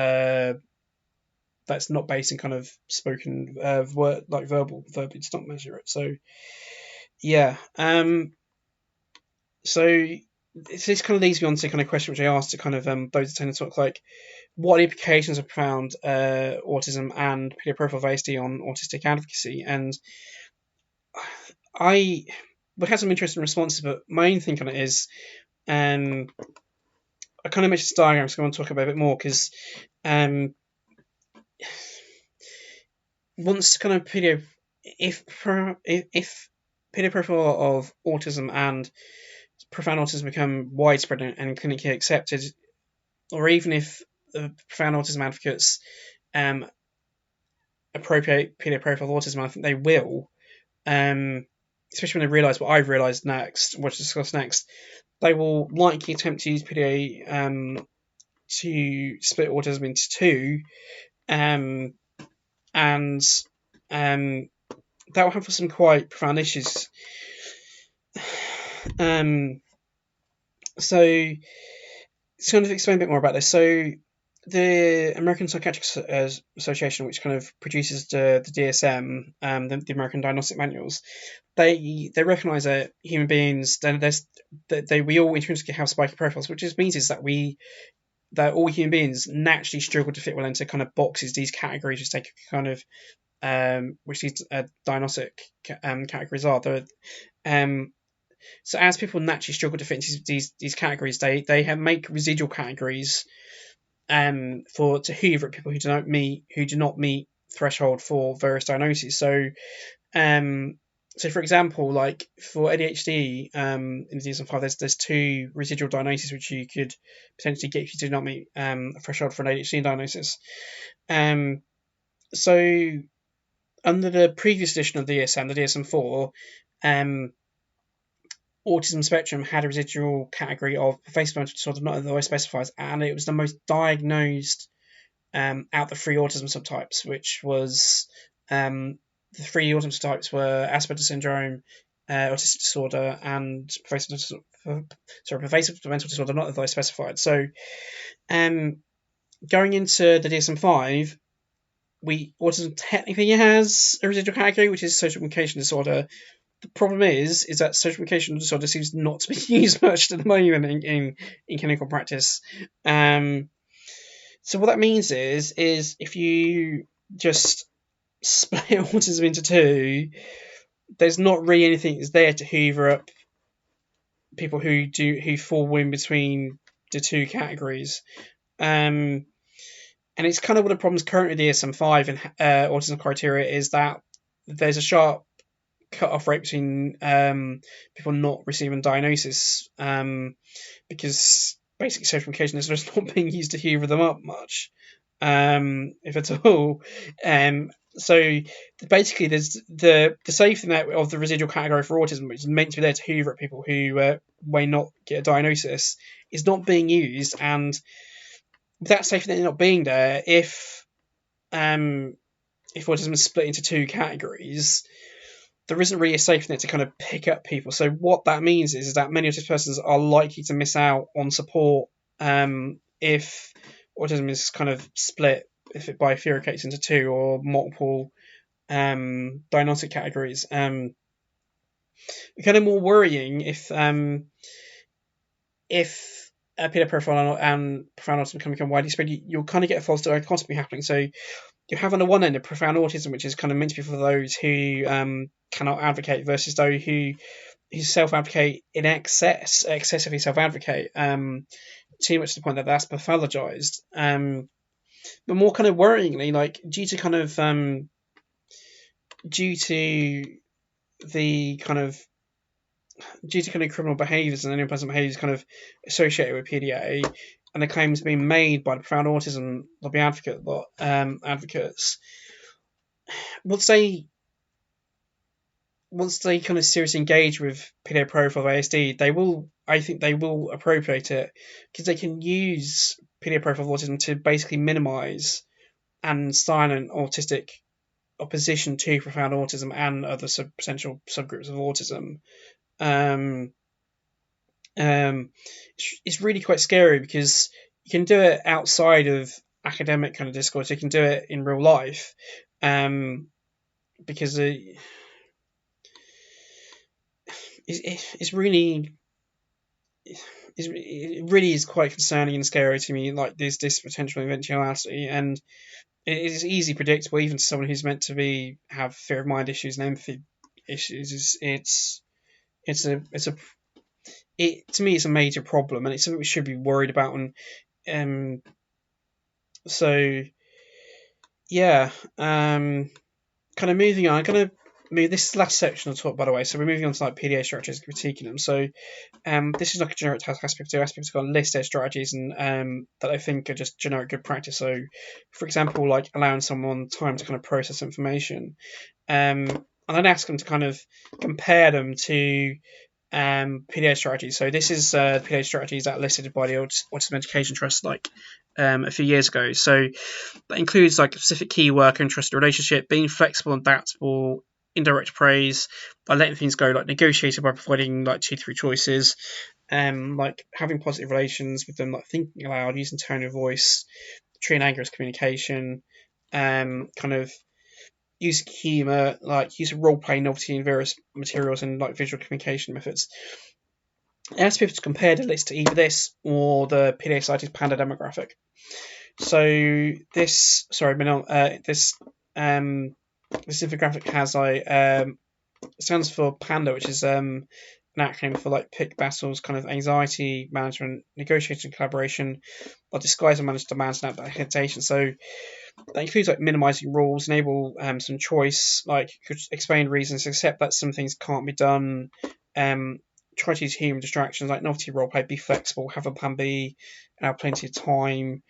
that's not based in kind of spoken word, like verbally does not measure it. So yeah, so this kind of leads me on to the kind of question which I asked to kind of those attending talk, like what are the implications of profound autism and PDA Profile of ASD on autistic advocacy? And we had some interesting responses, but my own thing on it is I kind of mentioned this diagram, so I want to talk about it a bit more because once kind of PDA, if PDA Profile of autism and profound autism become widespread and clinically accepted, or even if profound autism advocates appropriate PDA Profile of autism, I think they will, especially when they realise what I've realised next, what to discuss next, they will likely attempt to use PDA to split autism into two, and that will have some quite profound issues. So to kind of explain a bit more about this, so the American Psychiatric Association, which kind of produces the DSM, the American Diagnostic Manuals, they recognise that human beings, we all intrinsically have spiky profiles, which just means is that all human beings naturally struggle to fit well into kind of boxes, these categories, which take kind of which these diagnostic categories are. So as people naturally struggle to fit into these categories, they make residual categories to hoover at people who do not meet threshold for various diagnoses. So for example, like for ADHD in the DSM-5, there's two residual diagnoses which you could potentially get if you do not meet a threshold for an ADHD diagnosis. So under the previous edition of the DSM, the DSM-4, autism spectrum had a residual category of pervasive mental disorder not otherwise specified, and it was the most diagnosed out the three autism subtypes, which was the the three autism types were Asperger's syndrome, autistic disorder, and pervasive mental disorder, not otherwise specified. So, going into the DSM-5, autism technically has a residual category, which is social communication disorder. The problem is that social communication disorder seems not to be used much at the moment in clinical practice. So what that means is if you just split autism into two, there's not really anything that's there to hoover up people who fall in between the two categories. And it's kind of one of the problems currently with the DSM-5 and autism criteria is that there's a sharp cut-off rate between people not receiving diagnosis because basically social communication is just not being used to hoover them up much, if at all. So basically, there's the safety net of the residual category for autism, which is meant to be there to hoover at people who may not get a diagnosis, is not being used. And with that safety net not being there, if autism is split into two categories, there isn't really a safety net to kind of pick up people. So what that means is that many autistic persons are likely to miss out on support if autism is kind of split, if it bifurcates into two or multiple diagnostic categories. Kind of more worrying if a PDA profile and profound autism can become widely spread, you'll kind of get a false dichotomy happening. So you have on the one end a profound autism, which is kind of meant to be for those who cannot advocate, versus those who self-advocate in excessively self-advocate, too much to the point that that's pathologized. But more kind of worryingly, like due to criminal behaviours and unpleasant behaviours kind of associated with PDA, and the claims being made by the profound autism lobby advocates, once they kind of seriously engage with PDA Profile of ASD, I think they will appropriate it, because they can use PDA Profile of Autism to basically minimise and silence autistic opposition to profound autism and other potential subgroups of autism. It's really quite scary, because you can do it outside of academic kind of discourse. You can do it in real life, because it really is quite concerning and scary to me. Like this potential eventuality, and it is easily predictable, even to someone who's meant to have fear of mind issues and empathy issues. To me, it's a major problem, and it's something we should be worried about. And so, yeah, kind of moving on. I'm going to move this last section of talk, by the way. So we're moving on to like PDA strategies, critiquing them. So, this is like a generic task. Aspects to list their strategies and that I think are just generic good practice. So, for example, like allowing someone time to kind of process information, and I'd ask them to kind of compare them to PDA strategies. So this is PDA strategies that are listed by the Autism Education Trust a few years ago. So that includes like specific key work, interest, relationship, being flexible and adaptable, indirect praise, by letting things go, like negotiating by providing like 2-3 choices, like having positive relations with them, like thinking aloud, using tone of voice, treating anger as communication, kind of using humour, like using role-play novelty in various materials and like visual communication methods. I asked people to compare the list to either this or the PDA Society's Panda demographic. So this infographic has stands for PANDA, which is an acronym for like pick battles, kind of anxiety management, negotiation, collaboration, or disguise and manage demands and adaptation. So that includes like minimizing rules, enable some choice, like could explain reasons, accept that some things can't be done, try to use human distractions like novelty roleplay, be flexible, have a plan B, and have plenty of time,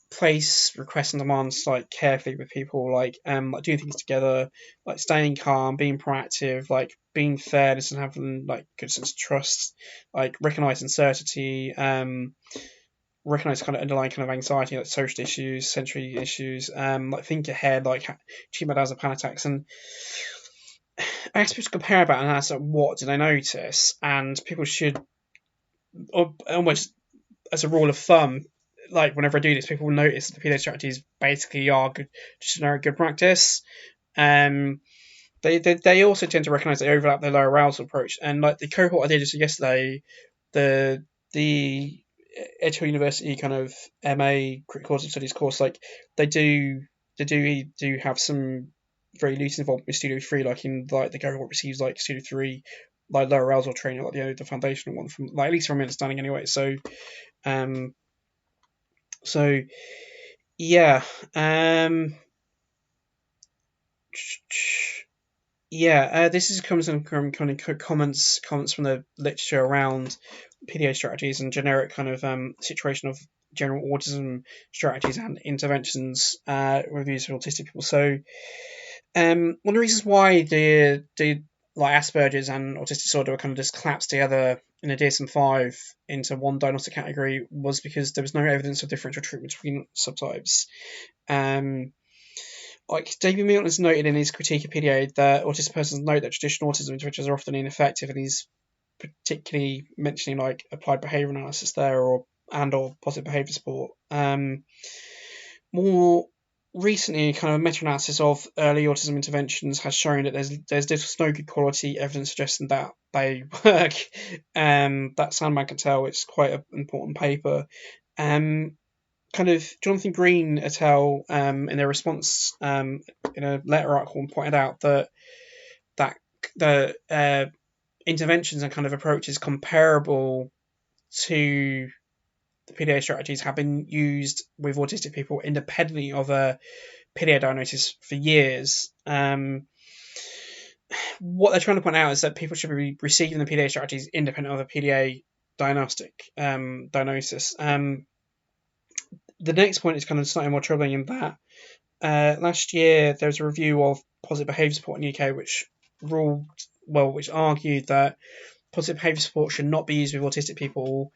place requests and demands like carefully with people, like doing things together, like staying calm, being proactive, like being fair and having like good sense of trust, like recognizing uncertainty, recognize kind of underlying kind of anxiety, like social issues, sensory issues, like think ahead, like treatment as a panic attacks, and I asked people to compare about and ask, like, what did I notice, and people should almost as a rule of thumb, like whenever I do this, people will notice that the PDA strategies basically are good, just generic good practice. Um, they also tend to recognise they overlap their low arousal approach, and like the cohort I did just yesterday, the Edge Hill University kind of MA Critical Autism Studies course, like they do have some very loose involvement with Studio 3, like in like the cohort receives like Studio 3 like low arousal training, like the foundational one from like at least from my understanding anyway. Um so yeah. This is comes from kind of comments from the literature around PDA strategies and generic kind of situation of general autism strategies and interventions with use of autistic people. So one of the reasons why the like Asperger's and autistic disorder were kind of just collapsed together in a DSM-5 into one diagnostic category was because there was no evidence of differential treatment between subtypes. Like David Milton has noted in his critique of PDA that autistic persons note that traditional autism interventions are often ineffective, and he's particularly mentioning like applied behaviour analysis there or positive behaviour support. More recently, kind of meta-analysis of early autism interventions has shown that there's no good quality evidence suggesting that they work. That Sandman can tell it's quite an important paper. Kind of Jonathan Green et al. In their response in a letter article pointed out that the interventions and kind of approaches comparable to the PDA strategies have been used with autistic people independently of a PDA diagnosis for years. What they're trying to point out is that people should be receiving the PDA strategies independent of a PDA diagnosis. The next point is kind of slightly more troubling in that last year there was a review of positive behaviour support in the UK which argued that positive behaviour support should not be used with autistic people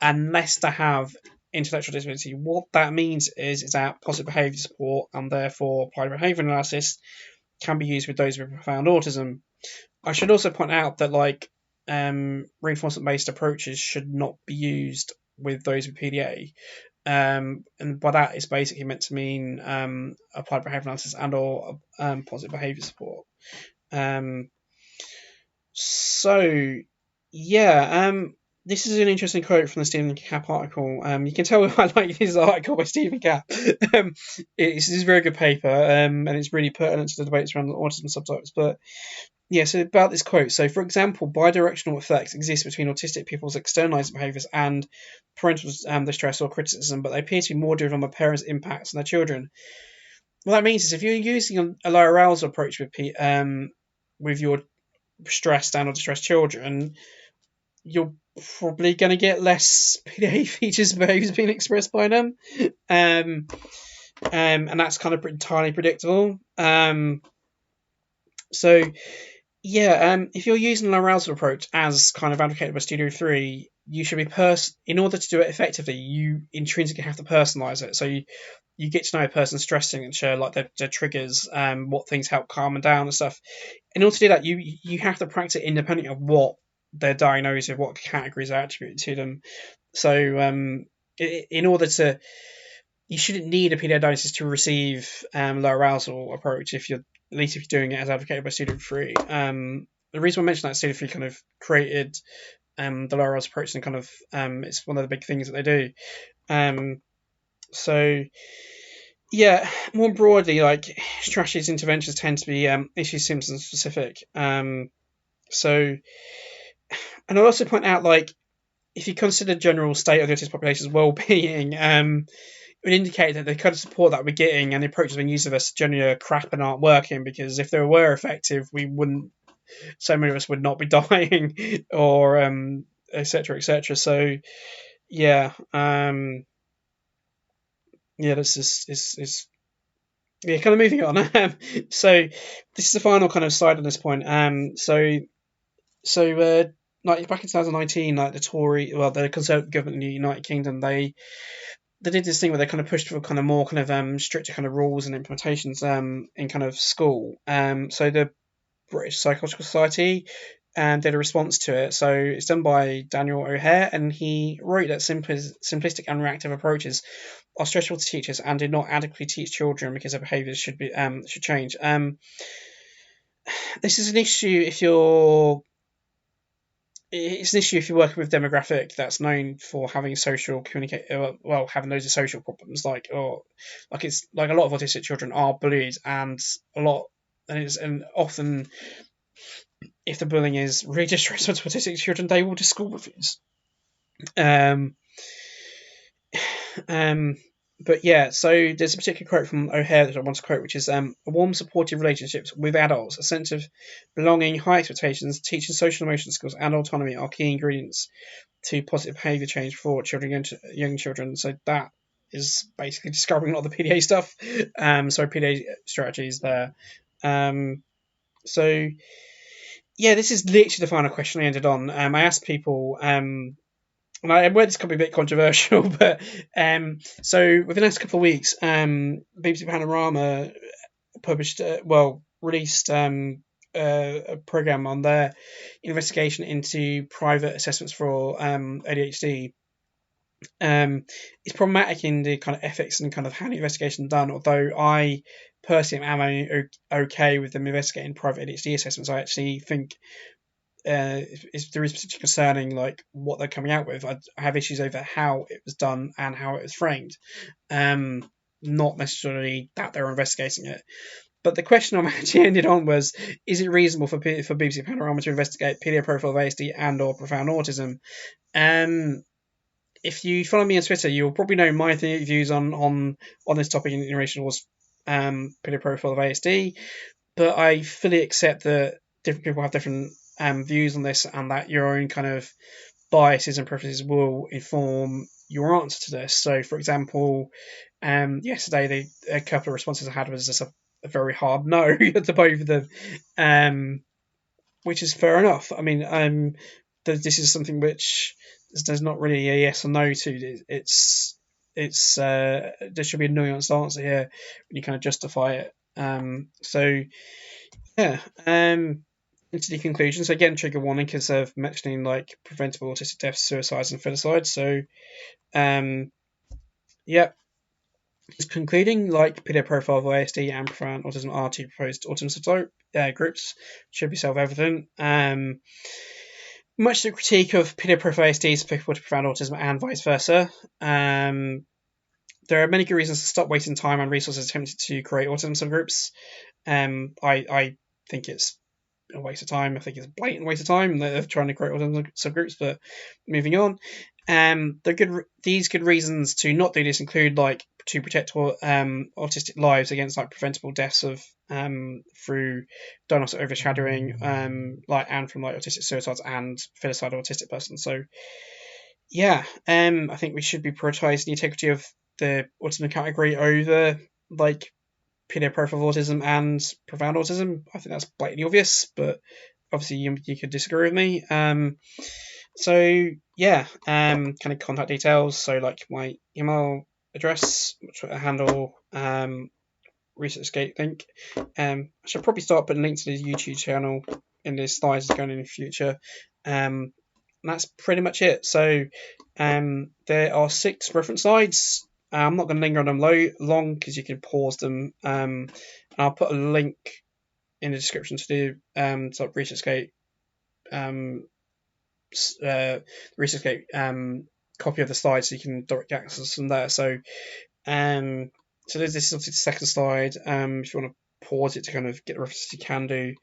unless they have intellectual disability. What that means is that positive behaviour support and therefore applied behaviour analysis can be used with those with profound autism. I should also point out that like reinforcement-based approaches should not be used with those with PDA. And by that it's basically meant to mean applied behaviour analysis and or positive behaviour support. This is an interesting quote from the Stephen Kapp article. You can tell I like this article by Stephen Kapp. It's a very good paper, and it's really pertinent to the debates around the autism subtypes. But yeah, so about this quote. So, for example, bidirectional effects exist between autistic people's externalizing behaviours and parental distress or criticism, but they appear to be more driven by parents' impacts on their children. What that means is if you're using a low arousal approach with your stressed and or distressed children, you're probably going to get less PDA features and behaviours being expressed by them. And that's kind of entirely predictable. If you're using an arousal approach as kind of advocated by Studio 3, you should be in order to do it effectively, you intrinsically have to personalise it. So you get to know a person's stress signature, like their triggers, what things help calm them down and stuff. In order to do that, you have to practice it independently of what they're diagnosed with, what categories are attributed to them. So in order to, you shouldn't need a PDA diagnosis to receive low arousal approach at least if you're doing it as advocated by Studio 3. The reason I mentioned that Studio 3 kind of created the low arousal approach and kind of it's one of the big things that they do. More broadly, like strategies interventions tend to be issue symptom specific. And I'll also point out, like, if you consider general state of the autistic population's well-being, it would indicate that the kind of support that we're getting and the approaches being used of us generally are crap and aren't working, because if they were effective, so many of us would not be dying or etc. So this is kind of moving on. So this is the final kind of slide on this point. like back in 2019, like the Conservative government in the United Kingdom, they did this thing where they kind of pushed for kind of more kind of stricter kind of rules and implementations in kind of school. So the British Psychological Society did a response to it. So it's done by Daniel O'Hare, and he wrote that simplistic and reactive approaches are stressful to teachers and do not adequately teach children because their behaviours should change. This is an issue if you're it's an issue if you're working with a demographic that's known for having having loads of social problems, like it's like a lot of autistic children are bullied, and often if the bullying is really distressful to autistic children, they will just school refuse. Um, but yeah, so there's a particular quote from O'Hare that I want to quote, which is warm, supportive relationships with adults, a sense of belonging, high expectations, teaching social emotional skills and autonomy are key ingredients to positive behaviour change for young children. So that is basically describing a lot of the PDA stuff. So PDA strategies there. So yeah, this is literally the final question I ended on. I asked people, and I aware this could be a bit controversial, but so within the next couple of weeks, BBC Panorama released a program on their investigation into private assessments for ADHD. It's problematic in the kind of ethics and kind of how the investigation done. Although I personally am okay with them investigating private ADHD assessments, I actually think there is particularly concerning like what they're coming out with. I have issues over how it was done and how it was framed, not necessarily that they're investigating it. But the question I'm actually ended on was: is it reasonable for BBC Panorama to investigate PDA Profile of ASD and/or profound autism? If you follow me on Twitter, you'll probably know my views on this topic in relation was PDA Profile of ASD. But I fully accept that different people have different views on this, and that your own kind of biases and preferences will inform your answer to this. So, for example, yesterday a couple of responses I had was just a very hard no to both of them, which is fair enough. I mean, this is something which there's not really a yes or no to. There should be a nuanced answer here when you kind of justify it. So yeah, into the conclusion. So again, trigger warning because of mentioning like preventable autistic deaths, suicides, and filicide. So, yeah, just concluding, like PDA Profile of ASD and profound autism are two proposed autism groups, should be self-evident. Much of the critique of PDA Profile of ASD is applicable to profound autism and vice versa. There are many good reasons to stop wasting time and resources attempting to create autism subgroups. I think it's a waste of time. I think it's a blatant waste of time. They're trying to create autism subgroups, but moving on. These good reasons to not do this include like to protect autistic lives against like preventable deaths of through diagnostic overshadowing, and from like autistic suicides and filicidal autistic persons. So yeah, I think we should be prioritising the integrity of the autism category over like PDA Profile of autism and profound autism. I think that's blatantly obvious, but obviously you could disagree with me. So yeah, kind of contact details. So like my email address, Twitter handle, ResearchGate link. I should probably start putting links to the YouTube channel in the slides going in the future. And that's pretty much it. So there are 6 reference slides. I'm not going to linger on them long because you can pause them. And I'll put a link in the description to the ResearchGate copy of the slides, so you can direct access from there. So this is obviously the second slide. If you want to pause it to kind of get the references, you can do.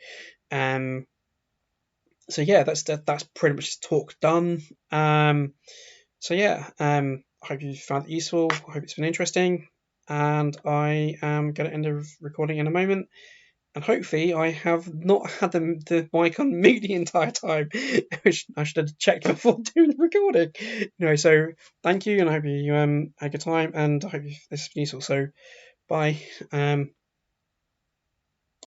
So yeah, that's pretty much the talk done. So yeah, I hope you found it useful. I hope it's been interesting, and I am going to end the recording in a moment. And hopefully I have not had the mic on mute the entire time, which I should have checked before doing the recording. Anyway, so thank you, and I hope you had a good time, and I hope this has been useful. So bye.